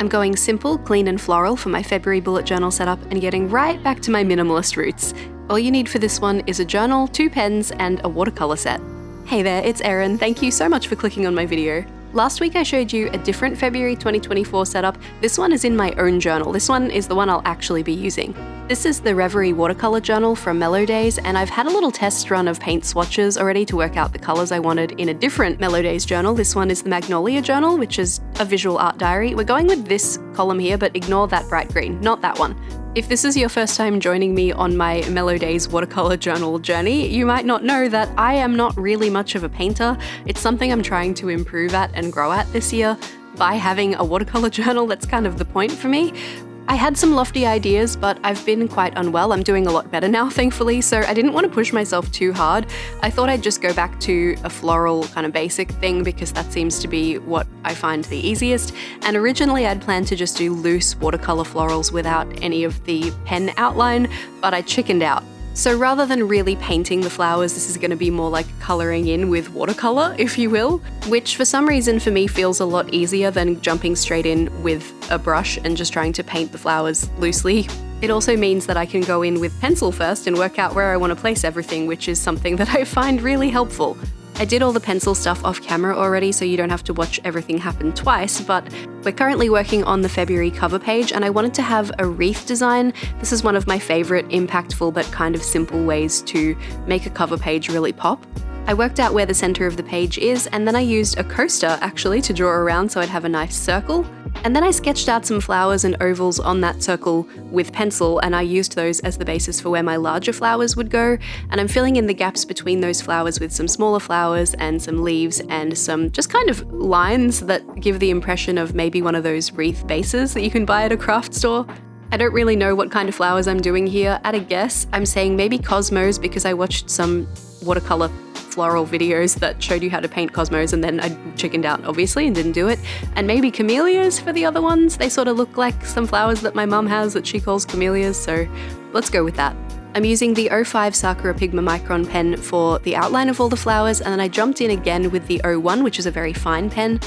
I'm going simple, clean and floral for my February bullet journal setup and getting right back to my minimalist roots. All you need for this one is a journal, 2 pens and a watercolor set. Hey there, it's Erin. Thank you so much for clicking on my video. Last week I showed you a different February 2024 setup. This one is in my own journal. This one is the one I'll actually be using. This is the Reverie watercolor journal from Mellow Days, and I've had a little test run of paint swatches already to work out the colors I wanted in a different Mellow Days journal. This one is the Magnolia journal, which is a visual art diary. We're going with this column here, but ignore that bright green, not that one. If this is your first time joining me on my Mellow Days watercolor journal journey, you might not know that I am not really much of a painter. It's something I'm trying to improve at and grow at this year. By having a watercolor journal, that's kind of the point for me. I had some lofty ideas, but I've been quite unwell. I'm doing a lot better now, thankfully, so I didn't want to push myself too hard. I thought I'd just go back to a floral kind of basic thing because that seems to be what I find the easiest. And originally I'd planned to just do loose watercolor florals without any of the pen outline, but I chickened out. So rather than really painting the flowers, this is going to be more like colouring in with watercolour, if you will, which for some reason for me feels a lot easier than jumping straight in with a brush and just trying to paint the flowers loosely. It also means that I can go in with pencil first and work out where I want to place everything, which is something that I find really helpful. I did all the pencil stuff off camera already, so you don't have to watch everything happen twice, but we're currently working on the February cover page and I wanted to have a wreath design. This is one of my favourite impactful but kind of simple ways to make a cover page really pop. I worked out where the centre of the page is and then I used a coaster actually to draw around so I'd have a nice circle. And then I sketched out some flowers and ovals on that circle with pencil and I used those as the basis for where my larger flowers would go. And I'm filling in the gaps between those flowers with some smaller flowers and some leaves and some just kind of lines that give the impression of maybe one of those wreath bases that you can buy at a craft store. I don't really know what kind of flowers I'm doing here. At a guess, I'm saying maybe cosmos because I watched some watercolor floral videos that showed you how to paint cosmos and then I chickened out obviously and didn't do it. And maybe camellias for the other ones. They sort of look like some flowers that my mum has that she calls camellias, so let's go with that. I'm using the 05 Sakura Pigma Micron pen for the outline of all the flowers and then I jumped in again with the 01, which is a very fine pen,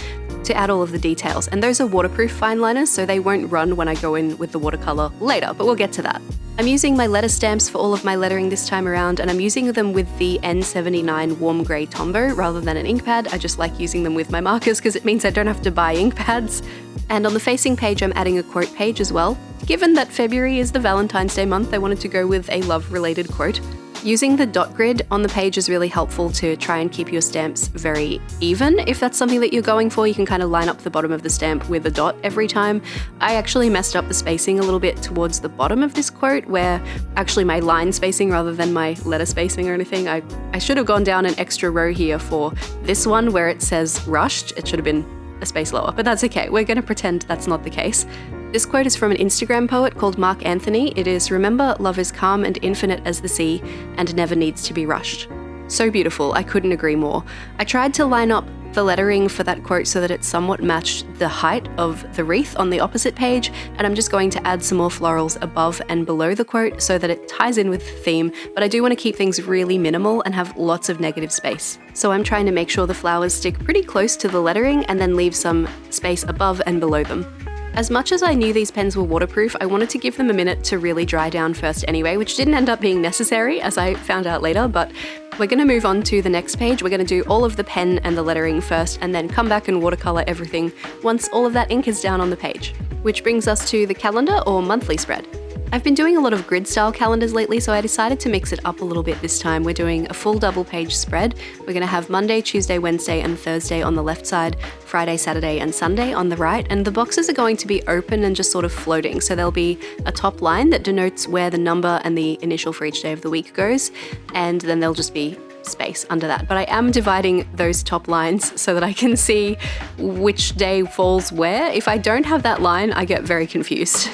to add all of the details. And those are waterproof fine liners, so they won't run when I go in with the watercolor later, but we'll get to that. I'm using my letter stamps for all of my lettering this time around and I'm using them with the N79 warm grey Tombow rather than an ink pad. I just like using them with my markers because it means I don't have to buy ink pads. And on the facing page I'm adding a quote page as well. Given that February is the Valentine's Day month, I wanted to go with a love-related quote. Using the dot grid on the page is really helpful to try and keep your stamps very even. If that's something that you're going for, you can kind of line up the bottom of the stamp with a dot every time. I actually messed up the spacing a little bit towards the bottom of this quote, where actually my line spacing rather than my letter spacing or anything. I should have gone down an extra row here for this one where it says rushed. It should have been a space lower, but that's okay. We're going to pretend that's not the case. This quote is from an Instagram poet called Mark Anthony. It is, "Remember, love is calm and infinite as the sea and never needs to be rushed." So beautiful, I couldn't agree more. I tried to line up the lettering for that quote so that it somewhat matched the height of the wreath on the opposite page, and I'm just going to add some more florals above and below the quote so that it ties in with the theme, but I do want to keep things really minimal and have lots of negative space. So I'm trying to make sure the flowers stick pretty close to the lettering and then leave some space above and below them. As much as I knew these pens were waterproof, I wanted to give them a minute to really dry down first anyway, which didn't end up being necessary, as I found out later, but we're going to move on to the next page. We're going to do all of the pen and the lettering first, and then come back and watercolor everything once all of that ink is down on the page. Which brings us to the calendar or monthly spread. I've been doing a lot of grid-style calendars lately, so I decided to mix it up a little bit this time. We're doing a full double-page spread. We're going to have Monday, Tuesday, Wednesday, and Thursday on the left side, Friday, Saturday, and Sunday on the right, and the boxes are going to be open and just sort of floating. So there'll be a top line that denotes where the number and the initial for each day of the week goes, and then there'll just be space under that. But I am dividing those top lines so that I can see which day falls where. If I don't have that line, I get very confused.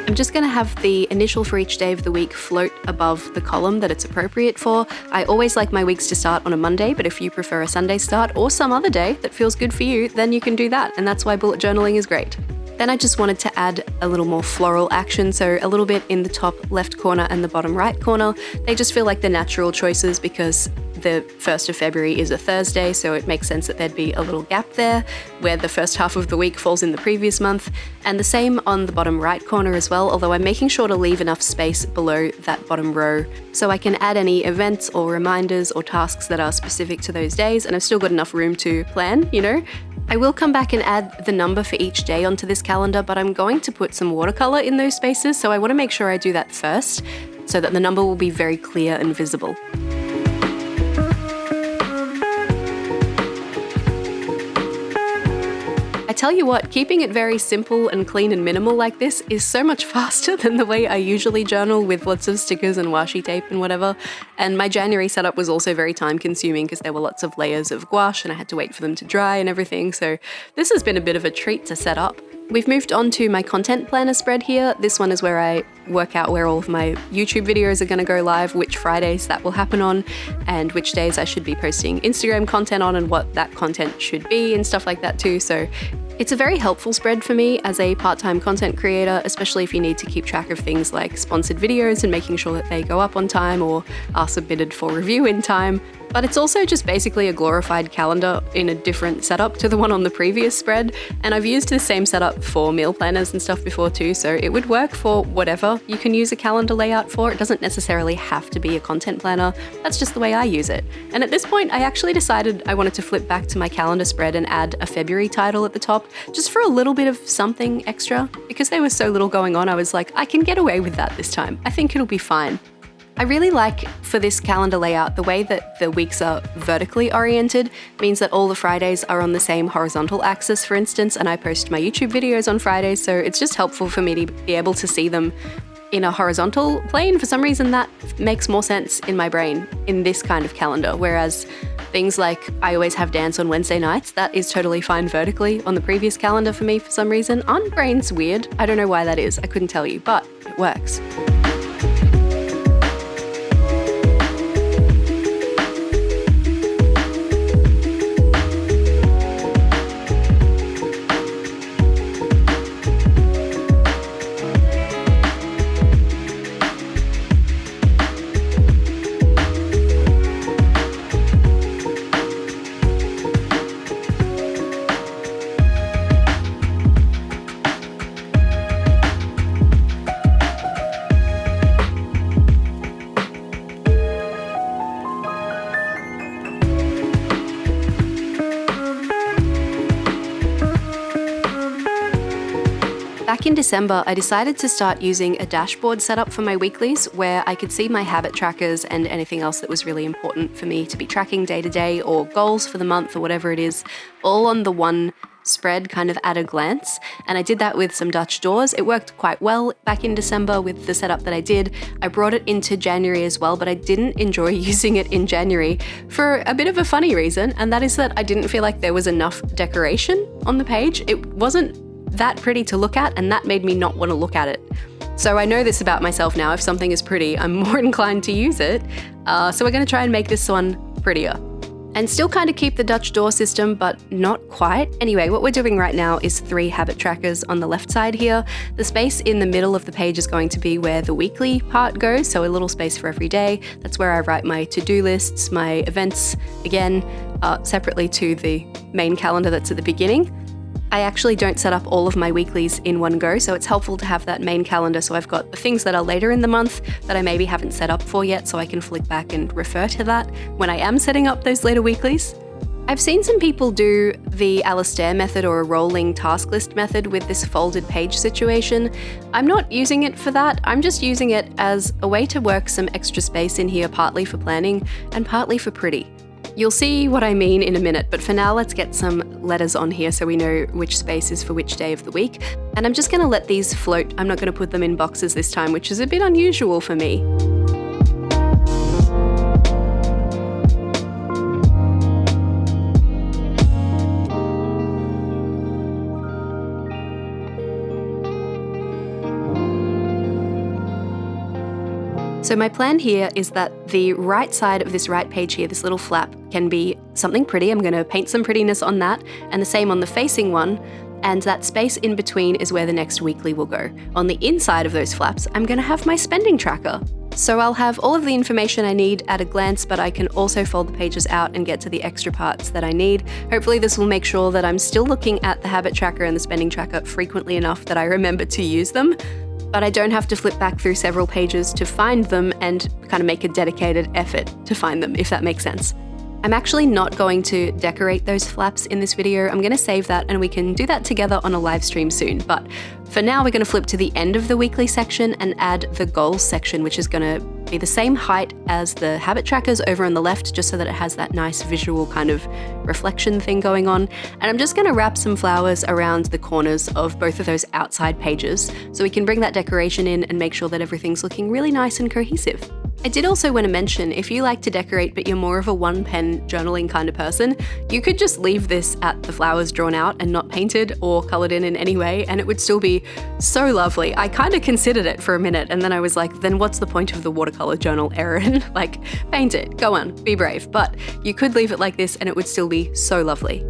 I'm just going to have the initial for each day of the week float above the column that it's appropriate for. I always like my weeks to start on a Monday, but if you prefer a Sunday start or some other day that feels good for you, then you can do that, and that's why bullet journaling is great. Then I just wanted to add a little more floral action, so a little bit in the top left corner and the bottom right corner. They just feel like the natural choices because the 1st of February is a Thursday, so it makes sense that there'd be a little gap there where the first half of the week falls in the previous month. And the same on the bottom right corner as well, although I'm making sure to leave enough space below that bottom row so I can add any events or reminders or tasks that are specific to those days, and I've still got enough room to plan, you know. I will come back and add the number for each day onto this calendar, but I'm going to put some watercolor in those spaces, so I want to make sure I do that first so that the number will be very clear and visible. I tell you what, keeping it very simple and clean and minimal like this is so much faster than the way I usually journal with lots of stickers and washi tape and whatever. And my January setup was also very time consuming because there were lots of layers of gouache and I had to wait for them to dry and everything. So this has been a bit of a treat to set up. We've moved on to my content planner spread here. This one is where I work out where all of my YouTube videos are going to go live, which Fridays that will happen on, and which days I should be posting Instagram content on and what that content should be and stuff like that too. So it's a very helpful spread for me as a part-time content creator, especially if you need to keep track of things like sponsored videos and making sure that they go up on time or are submitted for review in time. But it's also just basically a glorified calendar in a different setup to the one on the previous spread. And I've used the same setup for meal planners and stuff before too, so it would work for whatever you can use a calendar layout for. It doesn't necessarily have to be a content planner. That's just the way I use it. And at this point, I actually decided I wanted to flip back to my calendar spread and add a February title at the top, just for a little bit of something extra. Because there was so little going on, I was like, I can get away with that this time. I think it'll be fine. I really like, for this calendar layout, the way that the weeks are vertically oriented means that all the Fridays are on the same horizontal axis, for instance, and I post my YouTube videos on Fridays, so it's just helpful for me to be able to see them in a horizontal plane. For some reason, that makes more sense in my brain in this kind of calendar, whereas things like I always have dance on Wednesday nights, that is totally fine vertically on the previous calendar for me for some reason. On brain's weird. I don't know why that is. I couldn't tell you, but it works. Back in December, I decided to start using a dashboard setup for my weeklies where I could see my habit trackers and anything else that was really important for me to be tracking day to day, or goals for the month or whatever it is, all on the one spread kind of at a glance. And I did that with some Dutch doors. It worked quite well back in December with the setup that I did. I brought it into January as well, but I didn't enjoy using it in January for a bit of a funny reason, and that is that I didn't feel like there was enough decoration on the page. It wasn't that pretty to look at, and that made me not want to look at it. So I know this about myself now: if something is pretty, I'm more inclined to use it. So we're going to try and make this one prettier. And still kind of keep the Dutch door system, but not quite. Anyway, what we're doing right now is 3 habit trackers on the left side here. The space in the middle of the page is going to be where the weekly part goes, so a little space for every day. That's where I write my to-do lists, my events, again, separately to the main calendar that's at the beginning. I actually don't set up all of my weeklies in one go, so it's helpful to have that main calendar so I've got the things that are later in the month that I maybe haven't set up for yet, so I can flick back and refer to that when I am setting up those later weeklies. I've seen some people do the Alistair method or a rolling task list method with this folded page situation. I'm not using it for that. I'm just using it as a way to work some extra space in here, partly for planning and partly for pretty. You'll see what I mean in a minute, but for now let's get some letters on here so we know which space is for which day of the week. And I'm just going to let these float. I'm not going to put them in boxes this time, which is a bit unusual for me. So my plan here is that the right side of this right page here, this little flap, can be something pretty. I'm going to paint some prettiness on that, and the same on the facing one. and that space in between is where the next weekly will go. On the inside of those flaps, I'm going to have my spending tracker. So I'll have all of the information I need at a glance, but I can also fold the pages out and get to the extra parts that I need. Hopefully this will make sure that I'm still looking at the habit tracker and the spending tracker frequently enough that I remember to use them, but I don't have to flip back through several pages to find them and kind of make a dedicated effort to find them, if that makes sense. I'm actually not going to decorate those flaps in this video. I'm going to save that and we can do that together on a live stream soon. But for now, we're going to flip to the end of the weekly section and add the goals section, which is going to be the same height as the habit trackers over on the left, just so that it has that nice visual kind of reflection thing going on. And I'm just going to wrap some flowers around the corners of both of those outside pages so we can bring that decoration in and make sure that everything's looking really nice and cohesive. I did also want to mention, if you like to decorate but you're more of a one-pen journaling kind of person, you could just leave this at the flowers drawn out and not painted or coloured in any way, and it would still be so lovely. I kind of considered it for a minute, and then I was like, then what's the point of the watercolour journal, Erin? Like, paint it, go on, be brave. But you could leave it like this and it would still be so lovely.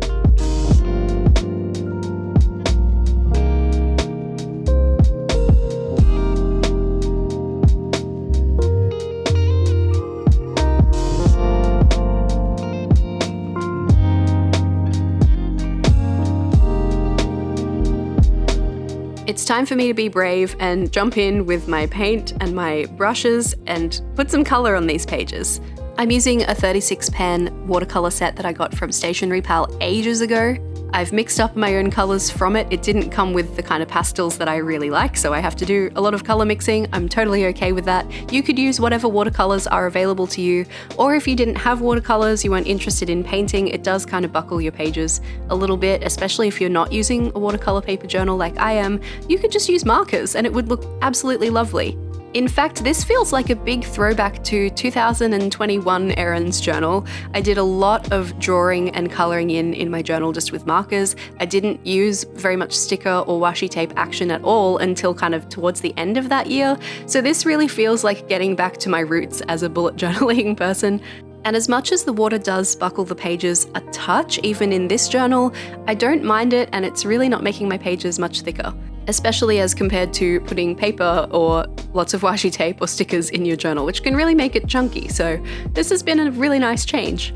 It's time for me to be brave and jump in with my paint and my brushes and put some colour on these pages. I'm using a 36 pan watercolour set that I got from Stationery Pal ages ago. I've mixed up my own colours from it. It didn't come with the kind of pastels that I really like, so I have to do a lot of colour mixing. I'm totally okay with that. You could use whatever watercolours are available to you, or if you didn't have watercolours, you weren't interested in painting, it does kind of buckle your pages a little bit, especially if you're not using a watercolour paper journal like I am. You could just use markers and it would look absolutely lovely. In fact, this feels like a big throwback to 2021 Erin's journal. I did a lot of drawing and colouring in my journal just with markers. I didn't use very much sticker or washi tape action at all until kind of towards the end of that year. So this really feels like getting back to my roots as a bullet journaling person. And as much as the water does buckle the pages a touch, even in this journal, I don't mind it, and it's really not making my pages much thicker, especially as compared to putting paper or lots of washi tape or stickers in your journal, which can really make it chunky. So this has been a really nice change.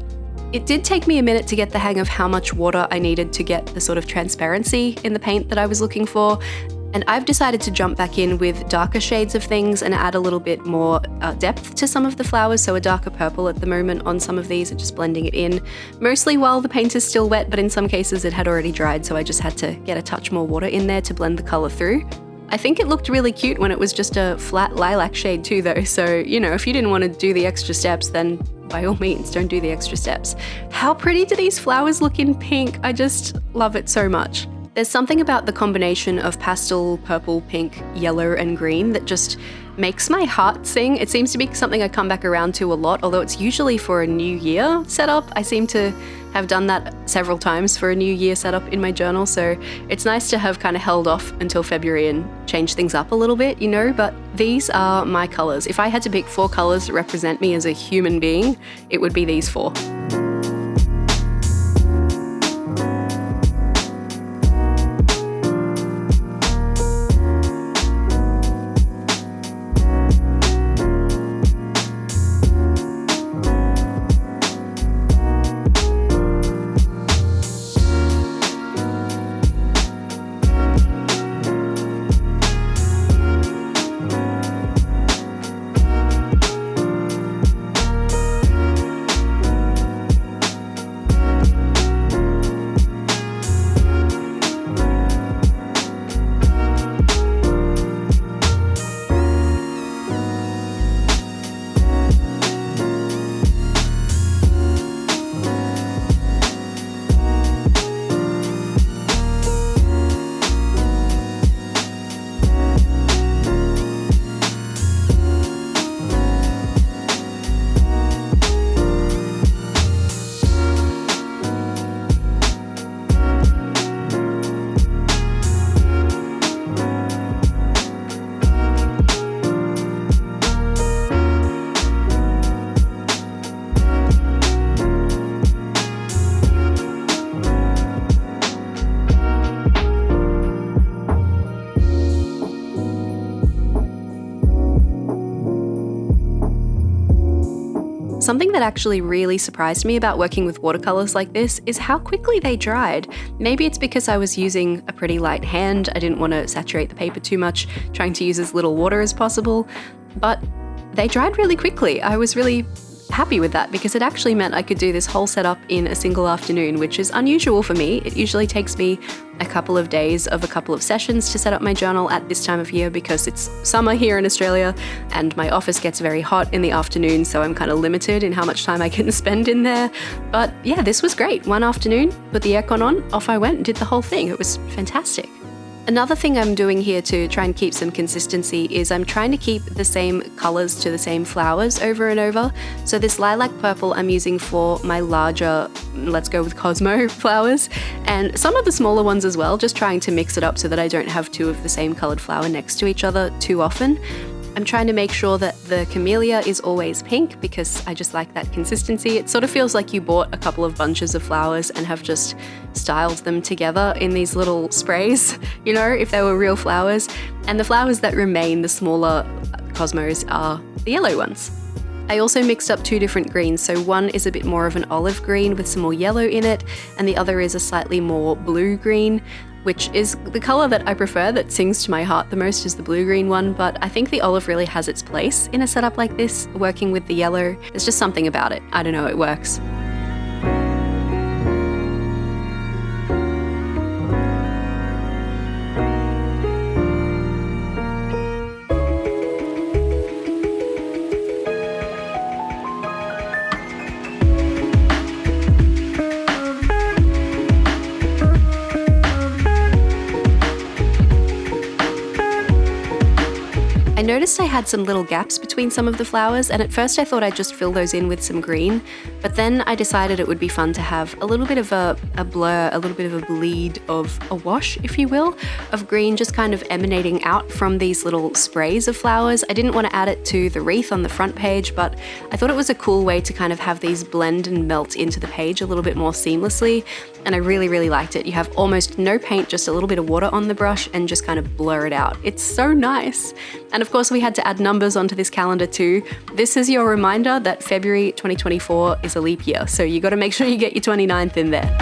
It did take me a minute to get the hang of how much water I needed to get the sort of transparency in the paint that I was looking for. And I've decided to jump back in with darker shades of things and add a little bit more depth to some of the flowers, so a darker purple at the moment on some of these and just blending it in. Mostly while the paint is still wet, but in some cases it had already dried, so I just had to get a touch more water in there to blend the colour through. I think it looked really cute when it was just a flat lilac shade too though, so you know, if you didn't want to do the extra steps, then by all means don't do the extra steps. How pretty do these flowers look in pink? I just love it so much. There's something about the combination of pastel, purple, pink, yellow, and green that just makes my heart sing. It seems to be something I come back around to a lot, although it's usually for a New Year setup. I seem to have done that several times for a New Year setup in my journal, so it's nice to have kind of held off until February and change things up a little bit, you know, but these are my colours. If I had to pick 4 colours to represent me as a human being, it would be these 4. Something that actually really surprised me about working with watercolors like this is how quickly they dried. Maybe it's because I was using a pretty light hand, I didn't want to saturate the paper too much, trying to use as little water as possible, but they dried really quickly. I was really happy with that because it actually meant I could do this whole setup in a single afternoon, which is unusual for me. It usually takes me a couple of days of a couple of sessions to set up my journal at this time of year because it's summer here in Australia and my office gets very hot in the afternoon, so I'm kind of limited in how much time I can spend in there. But yeah, this was great. One afternoon, put the aircon on, off I went and did the whole thing. It was fantastic. Another thing I'm doing here to try and keep some consistency is I'm trying to keep the same colours to the same flowers over and over. So this lilac purple I'm using for my larger, let's go with Cosmo flowers, and some of the smaller ones as well, just trying to mix it up so that I don't have two of the same coloured flower next to each other too often. I'm trying to make sure that the camellia is always pink because I just like that consistency. It sort of feels like you bought a couple of bunches of flowers and have just styled them together in these little sprays, you know, if they were real flowers. And the flowers that remain, the smaller cosmos, are the yellow ones. I also mixed up two different greens, so one is a bit more of an olive green with some more yellow in it, and the other is a slightly more blue green, which is the colour that I prefer, that sings to my heart the most, is the blue-green one, but I think the olive really has its place in a setup like this, working with the yellow. There's just something about it. I don't know, it works. I noticed I had some little gaps between some of the flowers, and at first I thought I'd just fill those in with some green, but then I decided it would be fun to have a little bit of a blur, a little bit of a bleed of a wash, if you will, of green just kind of emanating out from these little sprays of flowers. I didn't want to add it to the wreath on the front page, but I thought it was a cool way to kind of have these blend and melt into the page a little bit more seamlessly, and I really, really liked it. You have almost no paint, just a little bit of water on the brush and just kind of blur it out. It's so nice. And of course we had to add numbers onto this calendar too. This is your reminder that February 2024 is a leap year, so you got to make sure you get your 29th in there.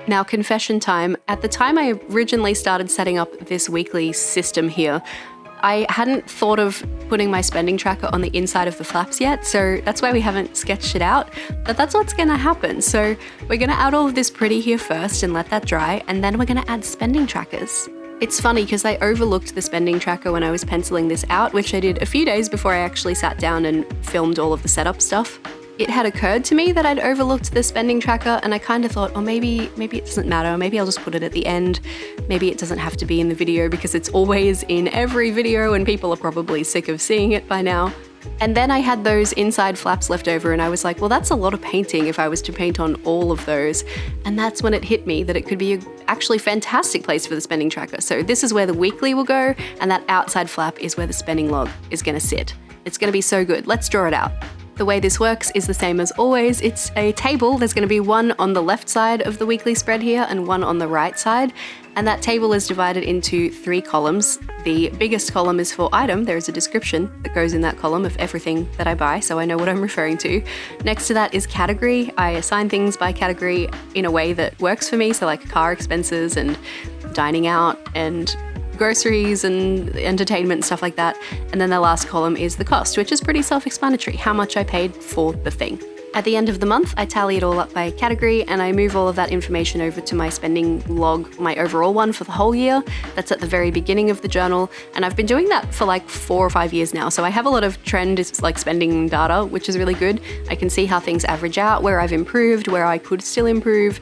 Now, confession time. At the time I originally started setting up this weekly system here, I hadn't thought of putting my spending tracker on the inside of the flaps yet, so that's why we haven't sketched it out, but that's what's gonna happen. So we're gonna add all of this pretty here first and let that dry, and then we're gonna add spending trackers. It's funny because I overlooked the spending tracker when I was penciling this out, which I did a few days before I actually sat down and filmed all of the setup stuff. It had occurred to me that I'd overlooked the spending tracker, and I kind of thought, oh, maybe it doesn't matter, maybe I'll just put it at the end. Maybe it doesn't have to be in the video because it's always in every video and people are probably sick of seeing it by now. And then I had those inside flaps left over and I was like, well, that's a lot of painting if I was to paint on all of those. And that's when it hit me that it could be an actually fantastic place for the spending tracker. So this is where the weekly will go, and that outside flap is where the spending log is gonna sit. It's gonna be so good. Let's draw it out. The way this works is the same as always. It's a table. There's going to be one on the left side of the weekly spread here and one on the right side. And that table is divided into 3 columns. The biggest column is for item. There is a description that goes in that column of everything that I buy, so I know what I'm referring to. Next to that is category. I assign things by category in a way that works for me, so like car expenses and dining out and groceries and entertainment and stuff like that. And then the last column is the cost, which is pretty self-explanatory, how much I paid for the thing. At the end of the month, I tally it all up by category and I move all of that information over to my spending log, my overall one for the whole year. That's at the very beginning of the journal. And I've been doing that for like 4 or 5 years now. So I have a lot of trend like spending data, which is really good. I can see how things average out, where I've improved, where I could still improve.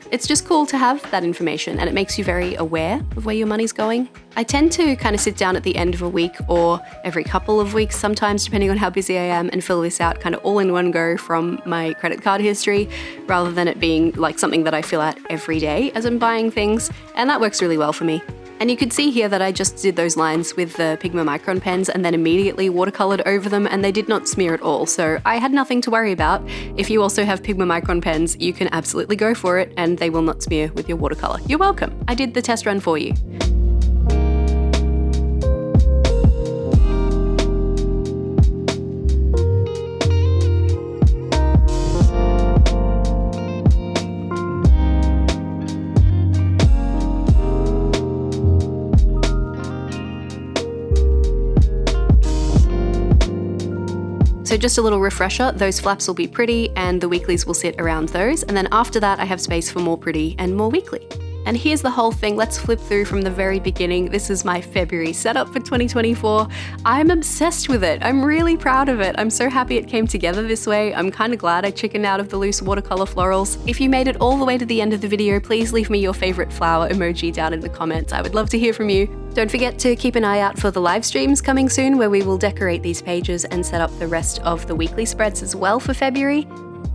It's just cool to have that information and it makes you very aware of where your money's going. I tend to kind of sit down at the end of a week or every couple of weeks sometimes, depending on how busy I am, and fill this out kind of all in one go from my credit card history, rather than it being like something that I fill out every day as I'm buying things. And that works really well for me. And you can see here that I just did those lines with the Pigma Micron pens and then immediately watercolored over them, and they did not smear at all, so I had nothing to worry about. If you also have Pigma Micron pens, you can absolutely go for it and they will not smear with your watercolor. You're welcome. I did the test run for you. So just a little refresher, those flaps will be pretty and the weeklies will sit around those, and then after that I have space for more pretty and more weekly. And here's the whole thing. Let's flip through from the very beginning. This is my February setup for 2024. I'm obsessed with it. I'm really proud of it. I'm so happy it came together this way. I'm kind of glad I chickened out of the loose watercolor florals. If you made it all the way to the end of the video, please leave me your favorite flower emoji down in the comments. I would love to hear from you. Don't forget to keep an eye out for the live streams coming soon, where we will decorate these pages and set up the rest of the weekly spreads as well for February.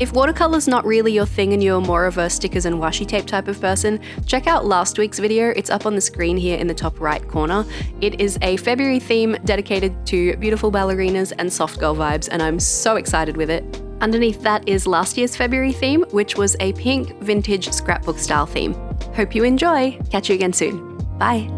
If watercolor's not really your thing and you're more of a stickers and washi tape type of person, check out last week's video. It's up on the screen here in the top right corner. It is a February theme dedicated to beautiful ballerinas and soft girl vibes, and I'm so excited with it. Underneath that is last year's February theme, which was a pink vintage scrapbook style theme. Hope you enjoy. Catch you again soon. Bye.